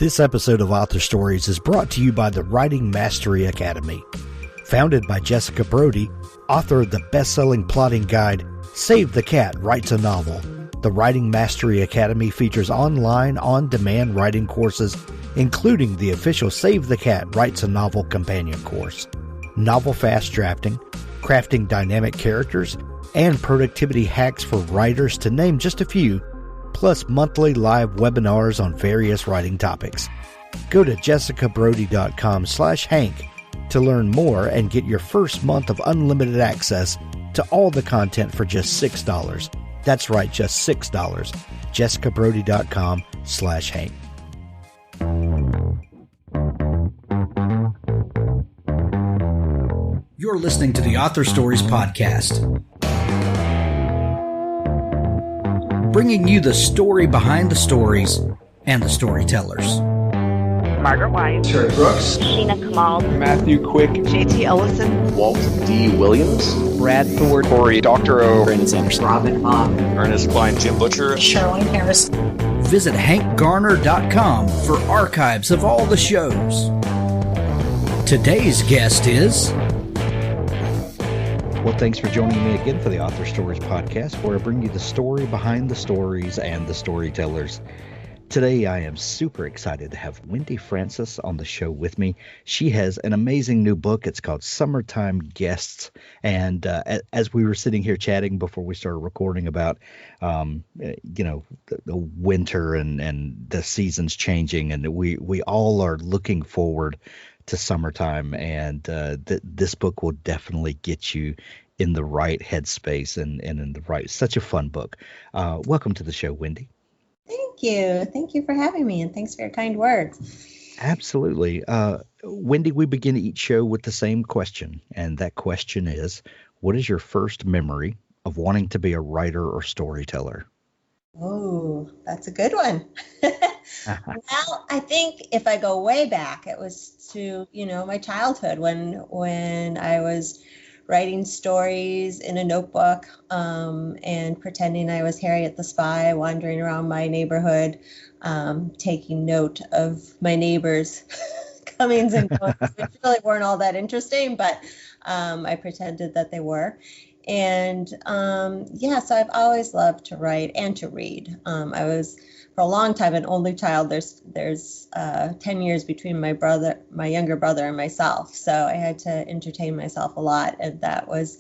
This episode of Author Stories is brought to you by the Writing Mastery Academy. Founded by Jessica Brody, author of the best-selling plotting guide, Save the Cat Writes a Novel. The Writing Mastery Academy features online, on-demand writing courses, including the official Save the Cat Writes a Novel companion course, novel fast drafting, crafting dynamic characters, and productivity hacks for writers, to name just a few, plus monthly live webinars on various writing topics. Go to jessicabrody.com/Hank to learn more and get your first month of unlimited access to all the content for just $6. That's right, just $6. jessicabrody.com/Hank. You're listening to the Author Stories Podcast, bringing you the story behind the stories and the storytellers. Margaret White, Terry Brooks, Sheena Kamal, Matthew Quick, JT Ellison, Walt D. Williams, Brad Ford, Corey Dr. O, Brandon Sanderson, Robin Mom, Ernest Klein, Jim Butcher, Sherwin Harris. Visit hankgarner.com for archives of all the shows. Today's guest is... Well, thanks for joining me again for the Author Stories Podcast, where I bring you the story behind the stories and the storytellers. Today, I am super excited to have Wendy Francis on the show with me. She has an amazing new book. It's called Summertime Guests. And as we were sitting here chatting before we started recording about, the winter and the seasons changing, and we all are looking forward to summertime. And this book will definitely get you in the right headspace and in the right, such a fun book. Welcome to the show, Wendy. Thank you. Thank you for having me, and thanks for your kind words. Absolutely. Wendy, we begin each show with the same question, and that question is, what is your first memory of wanting to be a writer or storyteller? Oh, that's a good one. Well, I think if I go way back, it was to, my childhood when I was writing stories in a notebook and pretending I was Harriet the Spy, wandering around my neighborhood, taking note of my neighbors' comings and goings, which really weren't all that interesting, but I pretended that they were. And so I've always loved to write and to read. I was, for a long time, an only child. There's 10 years between my younger brother and myself. So I had to entertain myself a lot, and that was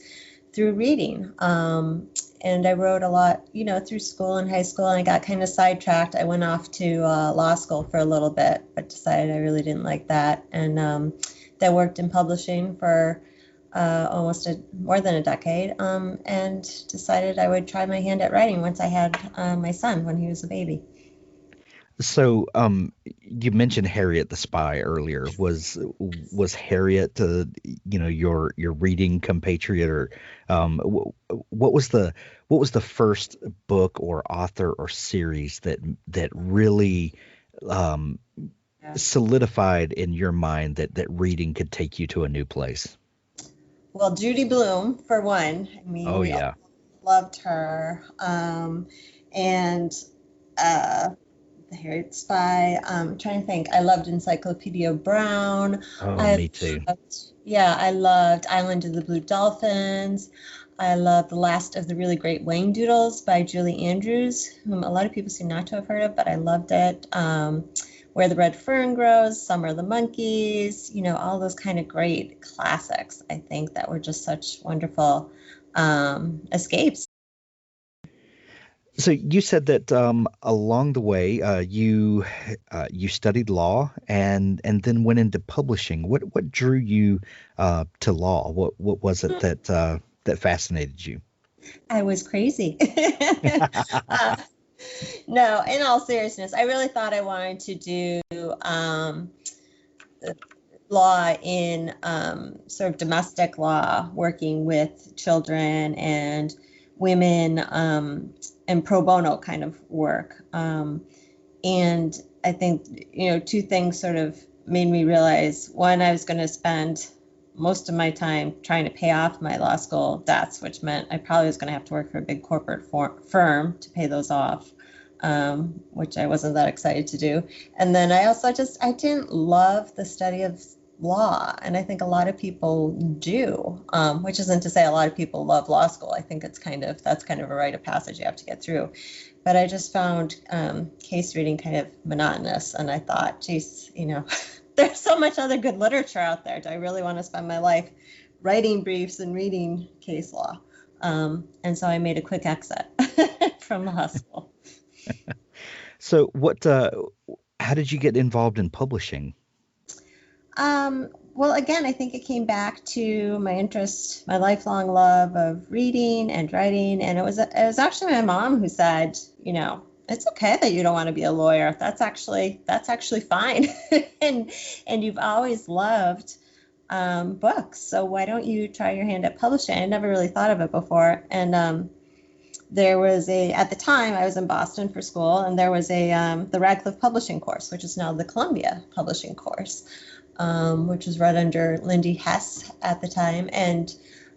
through reading. And I wrote a lot, through school and high school, and I got kind of sidetracked. I went off to law school for a little bit, but decided I really didn't like that. And then worked in publishing for more than a decade, and decided I would try my hand at writing once I had my son when he was a baby. So you mentioned Harriet the Spy earlier. Was Harriet your reading compatriot, or what was the first book or author or series that really solidified in your mind that reading could take you to a new place? Well, Judy Blume, for one. I mean, oh yeah, loved her, and the Harriet Spy. I'm trying to think. I loved Encyclopedia Brown. Oh, me too. I loved Island of the Blue Dolphins. I loved The Last of the Really Great Wayne Doodles by Julie Andrews, whom a lot of people seem not to have heard of, but I loved it. Where the Red Fern Grows, Summer of the Monkeys, all those kind of great classics, I think, that were just such wonderful escapes. So you said that along the way you studied law and then went into publishing. What drew you to law? What was it that fascinated you? I was crazy. No, in all seriousness, I really thought I wanted to do law in sort of domestic law, working with children and women, and pro bono kind of work. And I think, two things sort of made me realize, one, I was going to spend most of my time trying to pay off my law school debts, which meant I probably was going to have to work for a big corporate firm to pay those off. which I wasn't that excited to do. And then I didn't love the study of law. And I think a lot of people do, which isn't to say a lot of people love law school. I think that's kind of a rite of passage you have to get through. But I just found case reading kind of monotonous. And I thought, geez, there's so much other good literature out there. Do I really want to spend my life writing briefs and reading case law? And so I made a quick exit from law school. So how did you get involved in publishing? Well, again, I think it came back to my interest, my lifelong love of reading and writing. And it was actually my mom who said, it's okay that you don't want to be a lawyer. That's actually fine. and you've always loved books. So why don't you try your hand at publishing? I never really thought of it before. And there was at the time I was in Boston for school, and there was the Radcliffe Publishing course, which is now the Columbia Publishing course, which was run under Lindy Hess at the time. And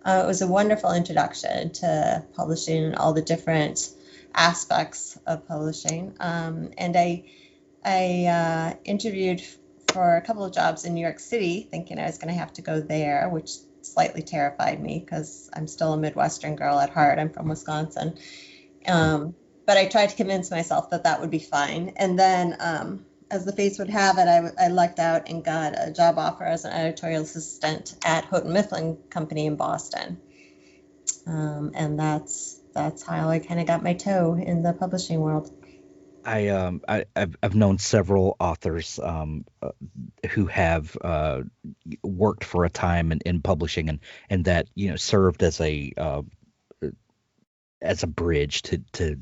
it was a wonderful introduction to publishing and all the different aspects of publishing. And I interviewed for a couple of jobs in New York City, thinking I was going to have to go there, which slightly terrified me because I'm still a Midwestern girl at heart. I'm from Wisconsin. But I tried to convince myself that would be fine. And then as the fates would have it, I lucked out and got a job offer as an editorial assistant at Houghton Mifflin Company in Boston. And that's how I kind of got my toe in the publishing world. I've known several authors who have worked for a time in publishing and that served as a bridge to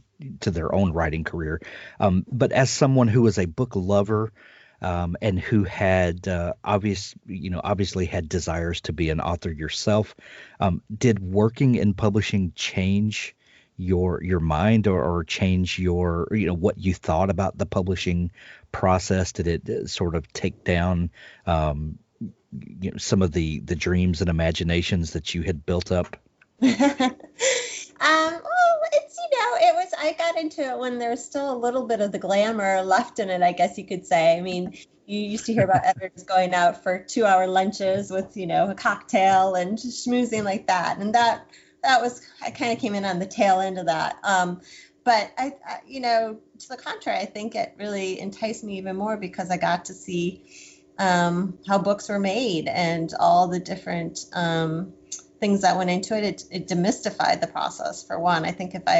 their own writing career. But as someone who was a book lover and who had obviously had desires to be an author yourself, did working in publishing change your mind or change your what you thought about the publishing process? Did it sort of take down some of the dreams and imaginations that you had built up? I got into it when there was still a little bit of the glamour left in it, I guess you could say. I mean, you used to hear about editors going out for 2-hour lunches with a cocktail and just schmoozing like that, and that was, I kind of came in on the tail end of that. But I to the contrary, I think it really enticed me even more because I got to see how books were made and all the different things that went into it. It demystified the process, for one. I think if I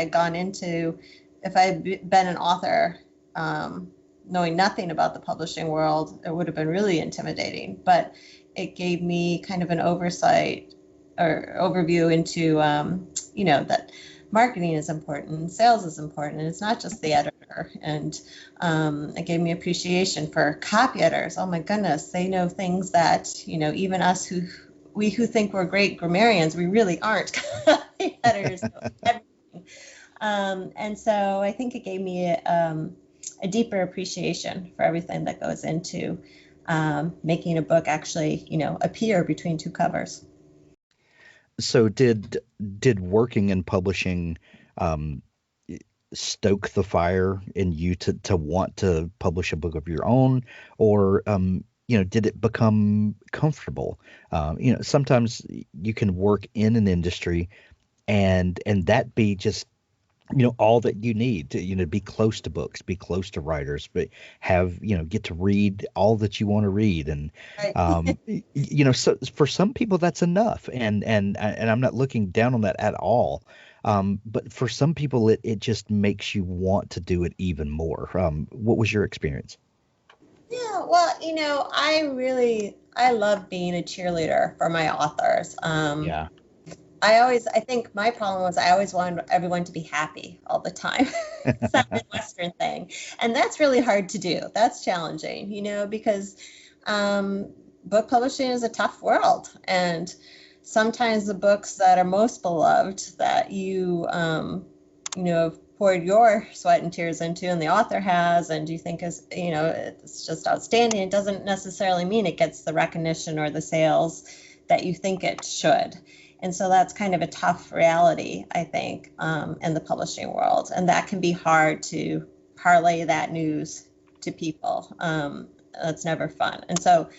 had been an author, knowing nothing about the publishing world, it would have been really intimidating. But it gave me kind of an oversight or overview into, that marketing is important, sales is important, and it's not just the editor. And it gave me appreciation for copy editors. Oh my goodness, they know things that, even us who think we're great grammarians, we really aren't. Copy editors know everything. And so I think it gave me a deeper appreciation for everything that goes into making a book actually, appear between two covers. So did working in publishing stoke the fire in you to want to publish a book of your own, or did it become comfortable? Sometimes you can work in an industry and that be just all that you need to be close to books, be close to writers, but have get to read all that you want to read, and so for some people that's enough, and I'm not looking down on that at all, but for some people it just makes you want to do it even more. What was your experience? Yeah, well, I love being a cheerleader for my authors. Yeah. I think my problem was I always wanted everyone to be happy all the time. It's that Midwestern thing. And that's really hard to do. That's challenging, because book publishing is a tough world. And sometimes the books that are most beloved that you, poured your sweat and tears into, and the author has, and you think is, it's just outstanding, it doesn't necessarily mean it gets the recognition or the sales that you think it should. And so that's kind of a tough reality, I think, in the publishing world. And that can be hard to parlay that news to people. That's never fun. And so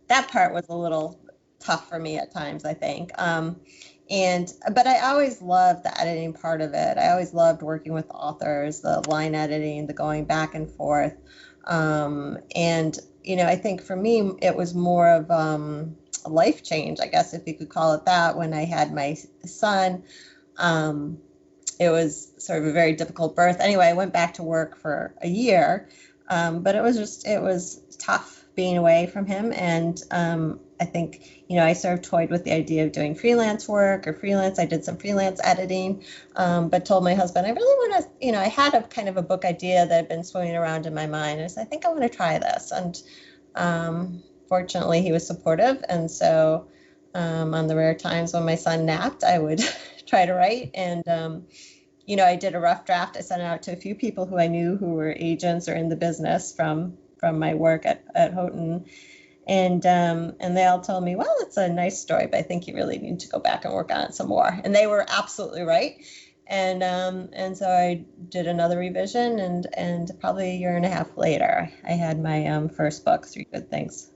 that part was a little tough for me at times, I think. But I always loved the editing part of it. I always loved working with authors, the line editing, the going back and forth. I think for me, it was more of a life change, I guess, if you could call it that, when I had my son. It was sort of a very difficult birth. Anyway, I went back to work for a year, but it was tough being away from him. And I think, I sort of toyed with the idea of doing freelance work or freelance. I did some freelance editing, but told my husband, I really want to, I had a kind of a book idea that had been swimming around in my mind. I said, I think I want to try this. And fortunately, he was supportive. And so on the rare times when my son napped, I would try to write. And, I did a rough draft. I sent it out to a few people who I knew who were agents or in the business from my work at Houghton. And they all told me, well, it's a nice story, but I think you really need to go back and work on it some more. And they were absolutely right. And so I did another revision, and probably a year and a half later, I had my first book, Three Good Things.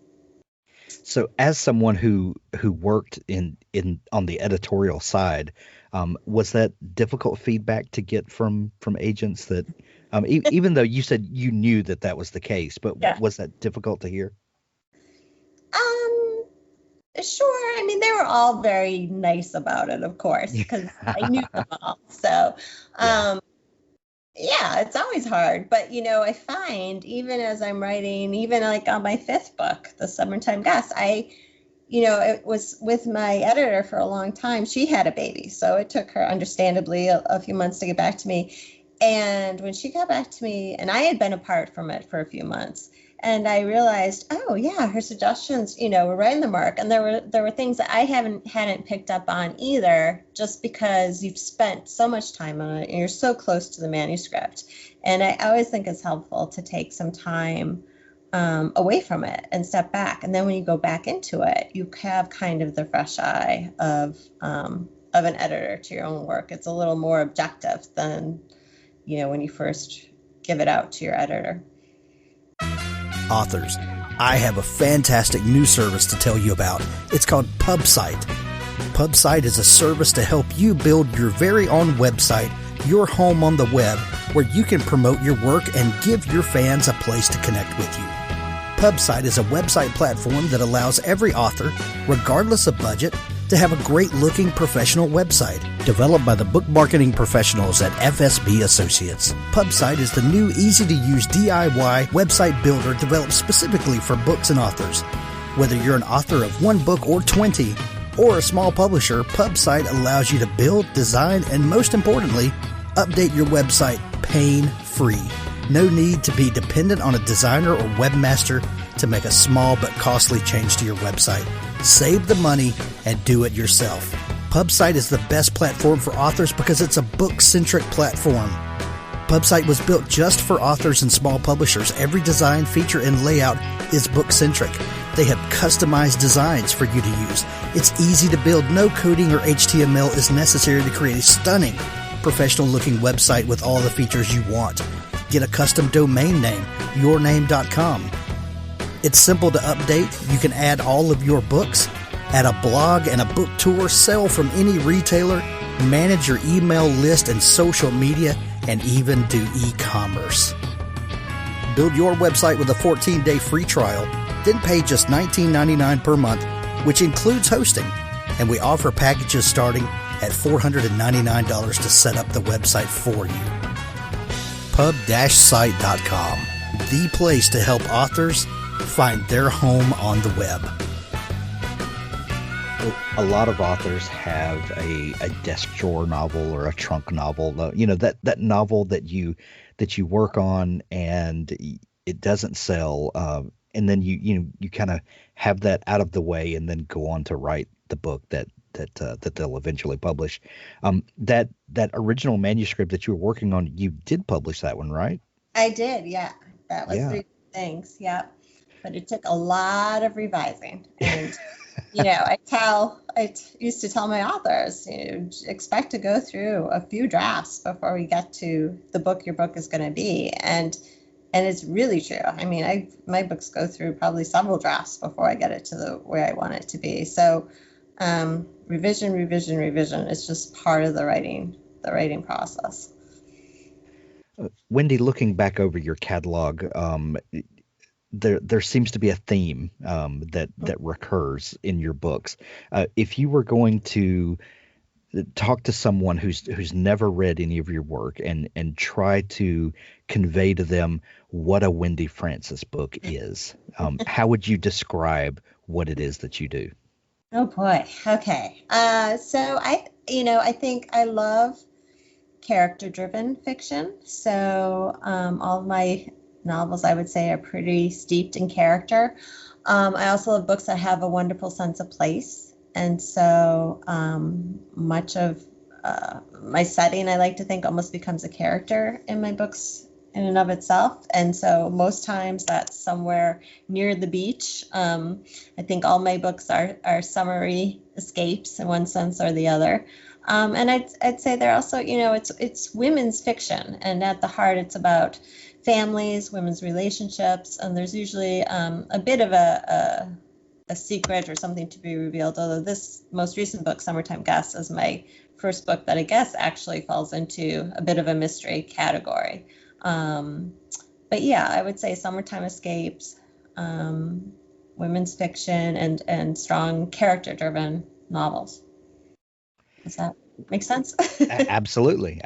So as someone who worked in on the editorial side, was that difficult feedback to get from agents that, even though you said you knew that was the case, but Yeah. Was that difficult to hear? Sure. I mean, they were all very nice about it, of course, because I knew them all. So, yeah, it's always hard. But, I find even as I'm writing, even like on my fifth book, The Summertime Guest, it was with my editor for a long time. She had a baby, so it took her, understandably, a few months to get back to me. And when she got back to me, and I had been apart from it for a few months, and I realized, oh yeah, her suggestions, were right in the mark. And there were things that I hadn't picked up on either, just because you've spent so much time on it and you're so close to the manuscript. And I always think it's helpful to take some time away from it and step back. And then when you go back into it, you have kind of the fresh eye of an editor to your own work. It's a little more objective than, when you first give it out to your editor. Authors, I have a fantastic new service to tell you about. It's called PubSite. PubSite is a service to help you build your very own website, your home on the web, where you can promote your work and give your fans a place to connect with you. PubSite is a website platform that allows every author, regardless of budget, to have a great-looking professional website developed by the book marketing professionals at FSB Associates. PubSite is the new easy-to-use DIY website builder developed specifically for books and authors. Whether you're an author of one book or 20, or a small publisher, PubSite allows you to build, design, and most importantly, update your website pain-free. No need to be dependent on a designer or webmaster to make a small but costly change to your website. Save the money and do it yourself. PubSite is the best platform for authors because it's a book-centric platform. PubSite was built just for authors and small publishers. Every design, feature, and layout is book-centric. They have customized designs for you to use. It's easy to build. No coding or HTML is necessary to create a stunning, professional-looking website with all the features you want. Get a custom domain name, yourname.com. It's simple to update. You can add all of your books, add a blog and a book tour, sell from any retailer, manage your email list and social media, and even do e-commerce. Build your website with a 14-day free trial, then pay just $19.99 per month, which includes hosting. And we offer packages starting at $499 to set up the website for you. Pub-site.com, the place to help authors find their home on the web. A lot of authors have a desk drawer novel or a trunk novel, that novel that you work on and it doesn't sell, and then you kind of have that out of the way and then go on to write the book that they'll eventually publish. That original manuscript that you were working on, you did publish that one, right? I did, yeah. That was Three Things, yeah. but it took a lot of revising. And, I used to tell my authors, expect to go through a few drafts before we get to the book your book is going to be. And it's really true. I mean, my books go through probably several drafts before I get it to the where I want it to be. So revision is just part of the writing process. Wendy, looking back over your catalog, there seems to be a theme that recurs in your books. If you were going to talk to someone who's never read any of your work and try to convey to them what a Wendy Francis book is, how would you describe what it is that you do? Oh boy. Okay. So I think I love character-driven fiction. So all of my novels, I would say, are pretty steeped in character. I also love books that have a wonderful sense of place. And so much of my setting, I like to think, almost becomes a character in my books in and of itself. And so most times that's somewhere near the beach. I think all my books are summery escapes in one sense or the other. And I'd say they're also, it's women's fiction. And at the heart, it's about families, women's relationships. And there's usually a bit of a secret or something to be revealed. Although this most recent book, Summertime Guest, is my first book that I guess actually falls into a bit of a mystery category. But yeah, I would say summertime escapes, women's fiction, and strong character-driven novels. Does that make sense? Absolutely.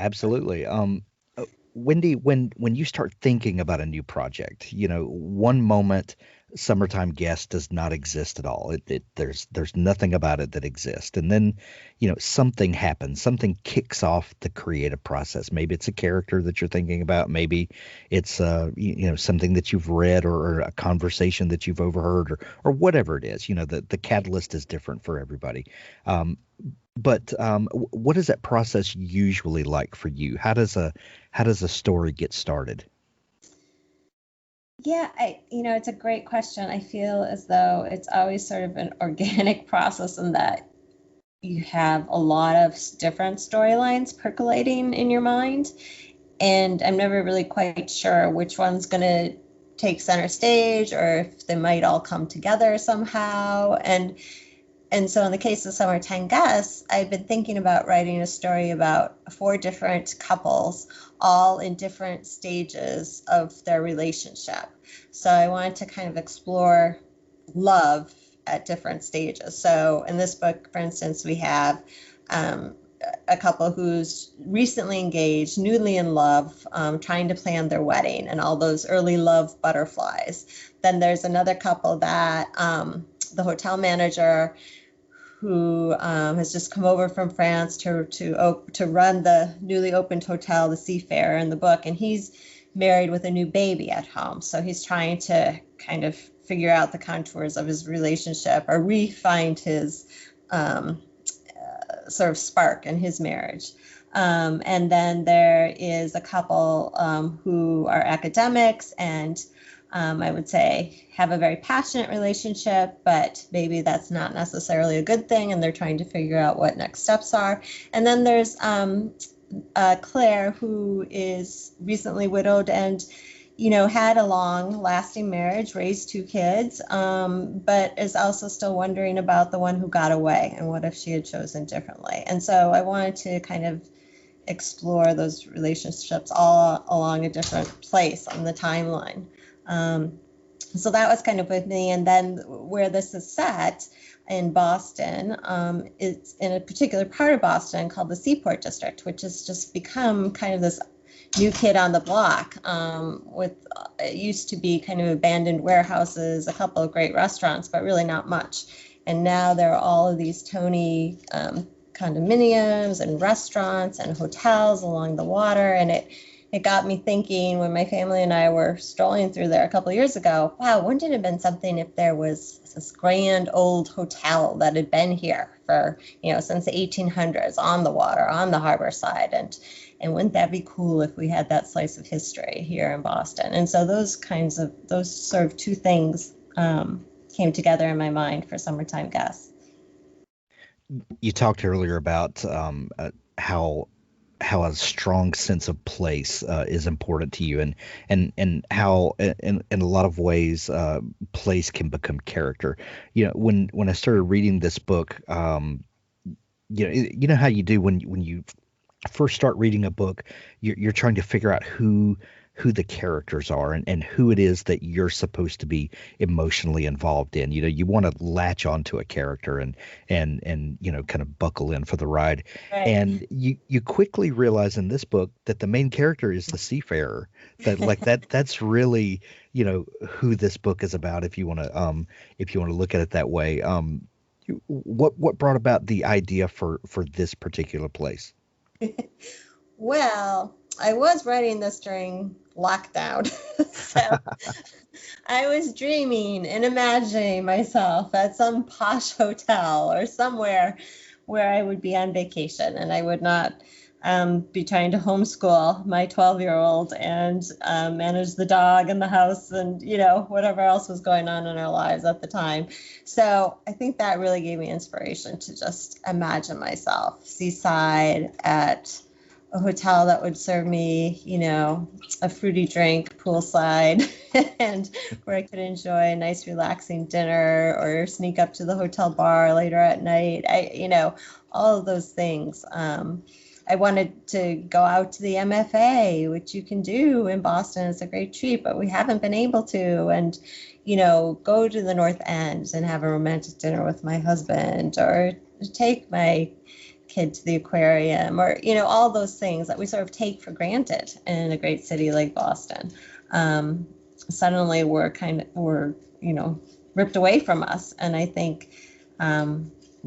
Wendy, when you start thinking about a new project, one moment Summertime Guest does not exist at all. There's nothing about it that exists. And then, something happens, something kicks off the creative process. Maybe it's a character that you're thinking about. Maybe it's, something that you've read or a conversation that you've overheard or whatever it is. The catalyst is different for everybody. But what is that process usually like for you? How does a story get started? Yeah, it's a great question. I feel as though it's always sort of an organic process in that you have a lot of different storylines percolating in your mind. And I'm never really quite sure which one's going to take center stage or if they might all come together somehow. And so in the case of Summertime Guests, I've been thinking about writing a story about 4 different couples, all in different stages of their relationship. So I wanted to kind of explore love at different stages. So in this book, for instance, we have a couple who's recently engaged, newly in love, trying to plan their wedding and all those early love butterflies. Then there's another couple that the hotel manager who has just come over from France to run the newly opened hotel, the SEAFARER, in the book, and he's married with a new baby at home. So he's trying to kind of figure out the contours of his relationship or re-find his sort of spark in his marriage. And then there is a couple who are academics and I would say have a very passionate relationship, but maybe that's not necessarily a good thing, and they're trying to figure out what next steps are. And then there's Claire, who is recently widowed and, had a long-lasting marriage, raised 2 kids, but is also still wondering about the one who got away and what if she had chosen differently. And so I wanted to kind of explore those relationships all along a different place on the timeline. So that was kind of with me. And then where this is set in Boston, it's in a particular part of Boston called the Seaport District, which has just become kind of this new kid on the block with it used to be kind of abandoned warehouses, a couple of great restaurants, but really not much. And now there are all of these Tony condominiums and restaurants and hotels along the water. And it got me thinking when my family and I were strolling through there a couple of years ago, wow, wouldn't it have been something if there was this grand old hotel that had been here for, since the 1800s on the water, on the harbor side. And wouldn't that be cool if we had that slice of history here in Boston? And so those sort of 2 things came together in my mind for Summertime Guests. You talked earlier about how a strong sense of place is important to you, and how in a lot of ways place can become character. When I started reading this book, you know how you do when you first start reading a book, you're trying to figure out who the characters are, and who it is that you're supposed to be emotionally involved in. You want to latch onto a character and kind of buckle in for the ride. Right. And you quickly realize in this book that the main character is the seafarer. That's really who this book is about, if you want to look at it that way. What brought about the idea for this particular place? Well, I was writing this during lockdown. So I was dreaming and imagining myself at some posh hotel or somewhere where I would be on vacation, and I would not be trying to homeschool my 12-year-old and manage the dog and the house and, whatever else was going on in our lives at the time. So I think that really gave me inspiration to just imagine myself seaside at a hotel that would serve me, a fruity drink poolside and where I could enjoy a nice relaxing dinner or sneak up to the hotel bar later at night. All of those things. I wanted to go out to the MFA, which you can do in Boston. It's a great treat, but we haven't been able to. And, go to the North End and have a romantic dinner with my husband, or take my kid to the aquarium, or, all those things that we sort of take for granted in a great city like Boston. Suddenly were ripped away from us. And I think,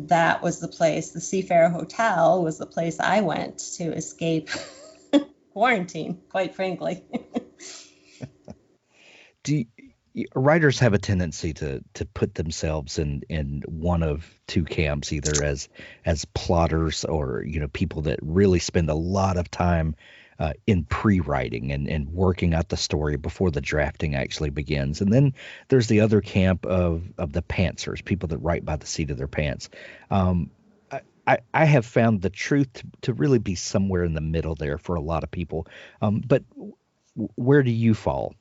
that was the place, the Seafarer Hotel was the place I went to escape quarantine, quite frankly. Writers have a tendency to put themselves in one of two camps, either as plotters or people that really spend a lot of time in pre-writing and working out the story before the drafting actually begins. And then there's the other camp of the pantsers, people that write by the seat of their pants. I have found the truth to really be somewhere in the middle there for a lot of people. But where do you fall?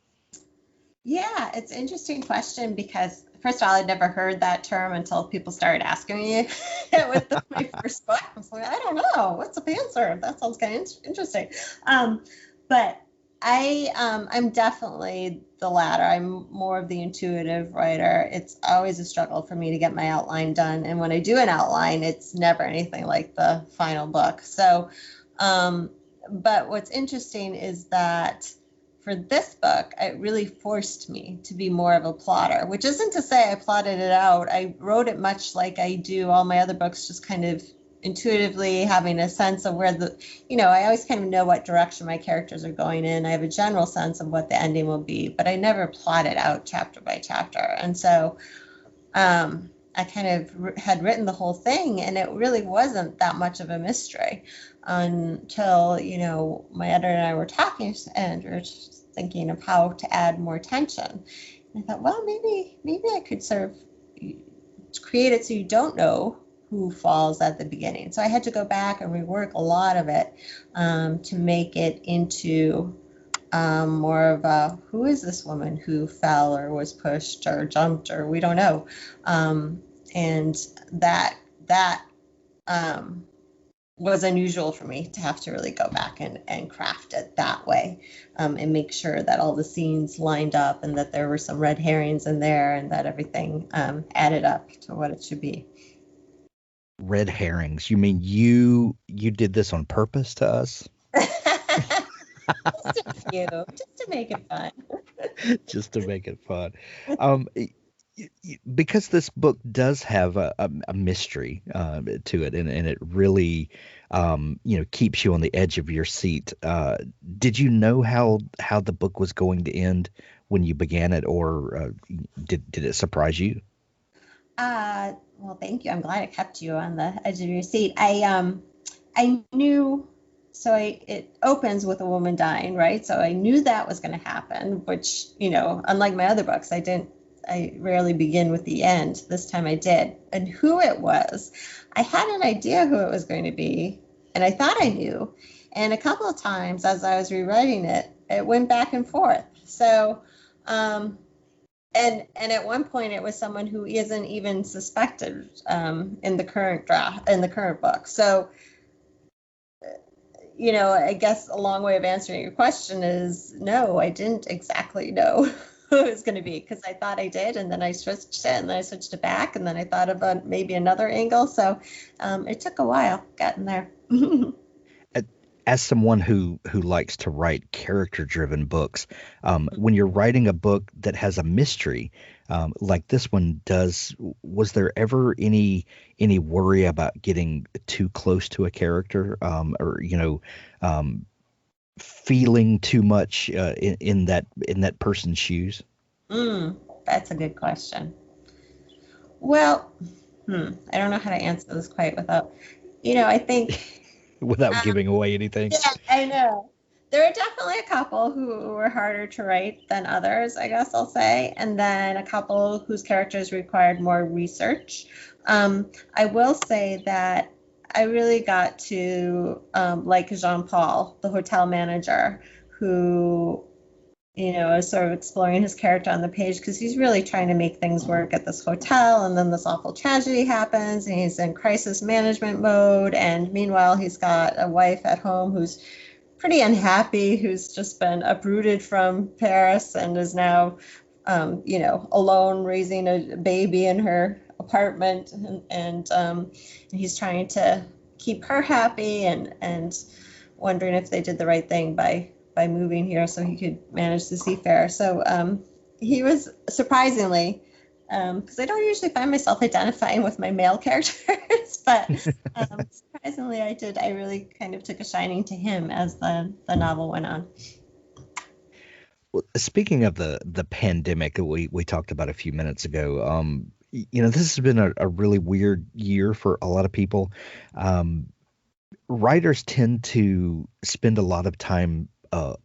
Yeah, it's an interesting question because, first of all, I'd never heard that term until people started asking me with my first book. I was like, I don't know. What's a pantser? That sounds kind of interesting. But I'm definitely the latter. I'm more of the intuitive writer. It's always a struggle for me to get my outline done. And when I do an outline, it's never anything like the final book. So, but what's interesting is that for this book, it really forced me to be more of a plotter, which isn't to say I plotted it out. I wrote it much like I do all my other books, just kind of intuitively having a sense of where I always kind of know what direction my characters are going in. I have a general sense of what the ending will be, but I never plot it out chapter by chapter. And so I kind of had written the whole thing, and it really wasn't that much of a mystery until, my editor and I were talking, and we were just thinking of how to add more tension. And I thought, well, maybe I could sort of create it so you don't know who falls at the beginning. So I had to go back and rework a lot of it to make it into more of a, who is this woman who fell or was pushed or jumped or we don't know. And that was unusual for me to have to really go back and craft it that way, and make sure that all the scenes lined up and that there were some red herrings in there and that everything added up to what it should be. Red herrings? You mean you did this on purpose to us? Just a few, just to make it fun. Just to make it fun. Because this book does have a mystery to it, and it really keeps you on the edge of your seat. Did you know how the book was going to end when you began it, or did it surprise you? Well, thank you. I'm glad it kept you on the edge of your seat. I knew. So it opens with a woman dying, right? So I knew that was going to happen, which, unlike my other books, I didn't I rarely begin with the end. This time I did. And who it was, I had an idea who it was going to be, and I thought I knew. And a couple of times as I was rewriting it, it went back and forth. So, and at one point it was someone who isn't even suspected in the current book. So, I guess a long way of answering your question is no, I didn't exactly know who it was going to be, because I thought I did, and then I switched it, and then I switched it back, and then I thought of maybe another angle. So it took a while getting there. As someone who likes to write character-driven books, when you're writing a book that has a mystery like this one does, was there ever any worry about getting too close to a character, or feeling too much in that person's shoes? That's a good question. Well, I don't know how to answer this quite without, I think. Without giving away anything. Yeah, I know. There are definitely a couple who were harder to write than others, I guess I'll say, and then a couple whose characters required more research. I will say that I really got to like Jean-Paul, the hotel manager, who, is sort of exploring his character on the page, because he's really trying to make things work at this hotel, and then this awful tragedy happens, and he's in crisis management mode, and meanwhile he's got a wife at home who's pretty unhappy, who's just been uprooted from Paris and is now alone raising a baby in her apartment, and he's trying to keep her happy, and wondering if they did the right thing by moving here so he could manage the SEAFARER. So he was surprisingly, because I don't usually find myself identifying with my male characters, but surprisingly I did. I really kind of took a shining to him as the novel went on. Well, speaking of the pandemic that we talked about a few minutes ago, this has been a really weird year for a lot of people. Writers tend to spend a lot of time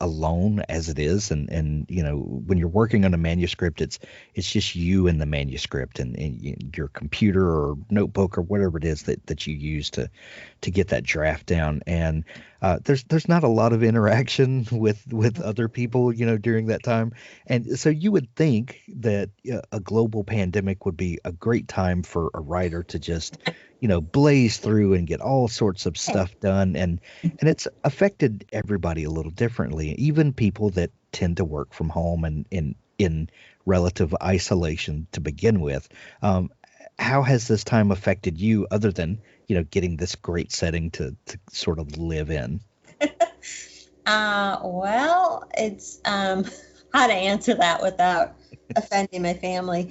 alone as it is, and when you're working on a manuscript, it's just you and the manuscript and your computer or notebook or whatever it is that you use to get that draft down, and there's not a lot of interaction with other people during that time. And so you would think that a global pandemic would be a great time for a writer to just blaze through and get all sorts of stuff done. And it's affected everybody a little differently, even people that tend to work from home and in relative isolation to begin with. How has this time affected you, other than, getting this great setting to sort of live in? Well, it's how to answer that without offending my family.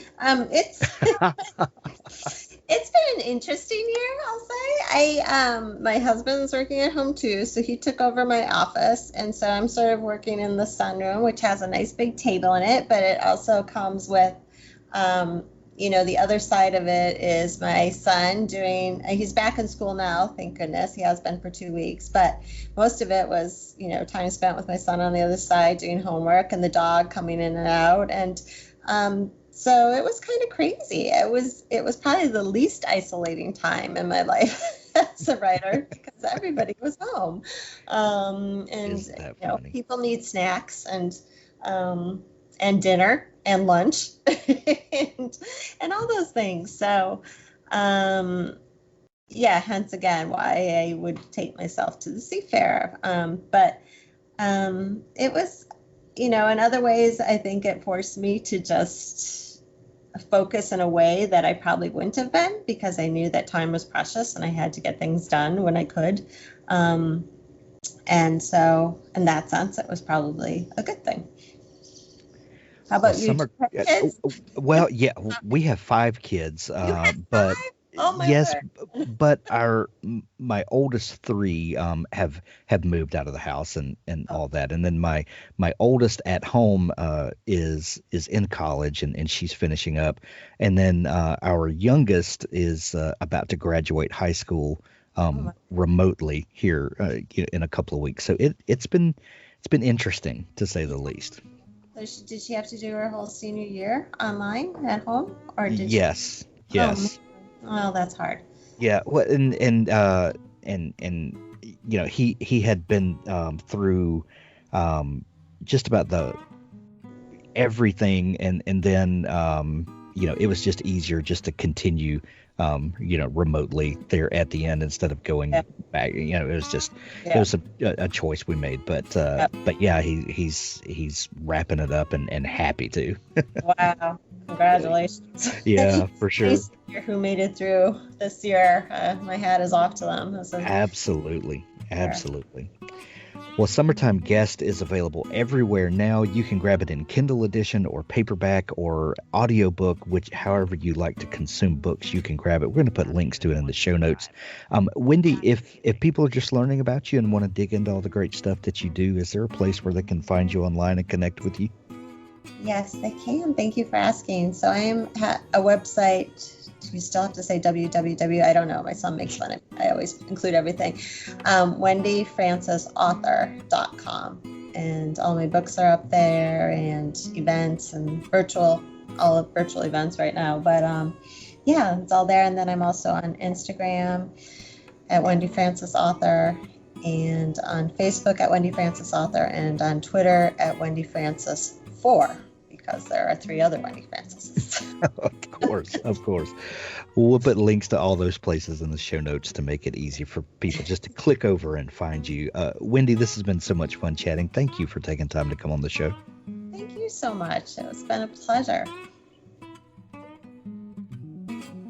It's been an interesting year, I'll say. My husband's working at home too, so he took over my office, and so I'm sort of working in the sunroom, which has a nice big table in it, but it also comes with, the other side of it is my son he's back in school now, thank goodness. He has been for 2 weeks, but most of it was, time spent with my son on the other side doing homework, and the dog coming in and out, and so it was kind of crazy. It was probably the least isolating time in my life as a writer, because everybody was home, and people need snacks and dinner and lunch and all those things. So hence again why I would take myself to the SEAFARER. But it was, in other ways, I think it forced me to just focus in a way that I probably wouldn't have been, because I knew that time was precious and I had to get things done when I could. And so in that sense, it was probably a good thing. How about you? Kids? Well, yeah, we have 5 kids, but oh my yes, word. but my oldest 3 have moved out of the house and all that, and then my oldest at home is in college and she's finishing up, and then our youngest is about to graduate high school remotely here in a couple of weeks. So it's been interesting, to say the least. So did she have to do her whole senior year online at home, or did Yes. Yes. Oh, that's hard. Yeah. Well, and you know, he had been through just about the everything, and then you know, it was just easier just to continue you know, remotely there at the end instead of going back. You know, it was just it was a choice we made, but yeah, he's wrapping it up and happy too. Wow, congratulations. Yeah, for sure. Who made it through this year, my hat is off to them. Absolutely. Well, Summertime Guest is available everywhere now. You can grab it in Kindle edition or paperback or audiobook, which however you like to consume books, you can grab it. We're going to put links to it in the show notes. Wendy, if people are just learning about you and want to dig into all the great stuff that you do, is there a place where they can find you online and connect with you? Yes, they can. Thank you for asking. So I am at a website. You still have to say www. I don't know. My son makes fun of me. I always include everything. WendyFrancisAuthor.com. And all my books are up there, and events and all of virtual events right now. But yeah, it's all there. And then I'm also on Instagram at Wendy Francis Author, and on Facebook at Wendy Francis Author, and on Twitter at Wendy Francis 4. Because there are 3 other Wendy Francises. Of course. We'll put links to all those places in the show notes to make it easy for people just to click over and find you. Wendy, this has been so much fun chatting. Thank you for taking time to come on the show. Thank you so much. It's been a pleasure.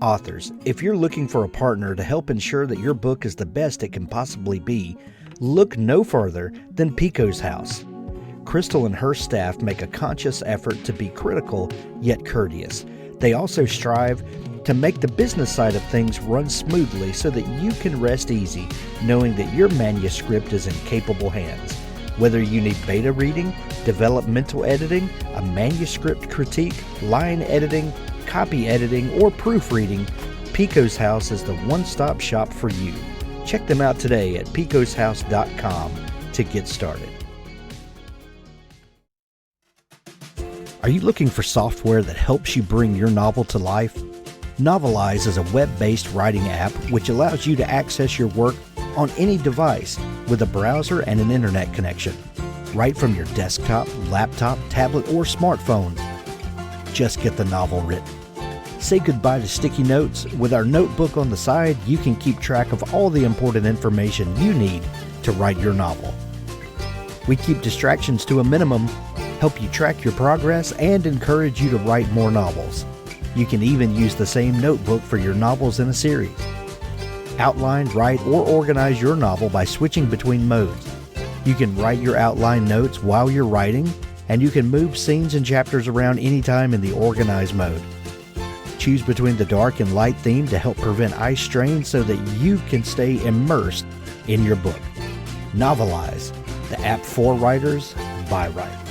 Authors, if you're looking for a partner to help ensure that your book is the best it can possibly be, look no further than Pico's House. Crystal and her staff make a conscious effort to be critical yet courteous. They also strive to make the business side of things run smoothly so that you can rest easy knowing that your manuscript is in capable hands. Whether you need beta reading, developmental editing, a manuscript critique, line editing, copy editing, or proofreading, Pico's House is the one-stop shop for you. Check them out today at picoshouse.com to get started. Are you looking for software that helps you bring your novel to life? Novelize is a web-based writing app which allows you to access your work on any device with a browser and an internet connection. Write from your desktop, laptop, tablet, or smartphone. Just get the novel written. Say goodbye to sticky notes. With our notebook on the side, you can keep track of all the important information you need to write your novel. We keep distractions to a minimum, help you track your progress, and encourage you to write more novels. You can even use the same notebook for your novels in a series. Outline, write, or organize your novel by switching between modes. You can write your outline notes while you're writing, and you can move scenes and chapters around anytime in the organize mode. Choose between the dark and light theme to help prevent eye strain so that you can stay immersed in your book. Novelize, the app for writers by writers.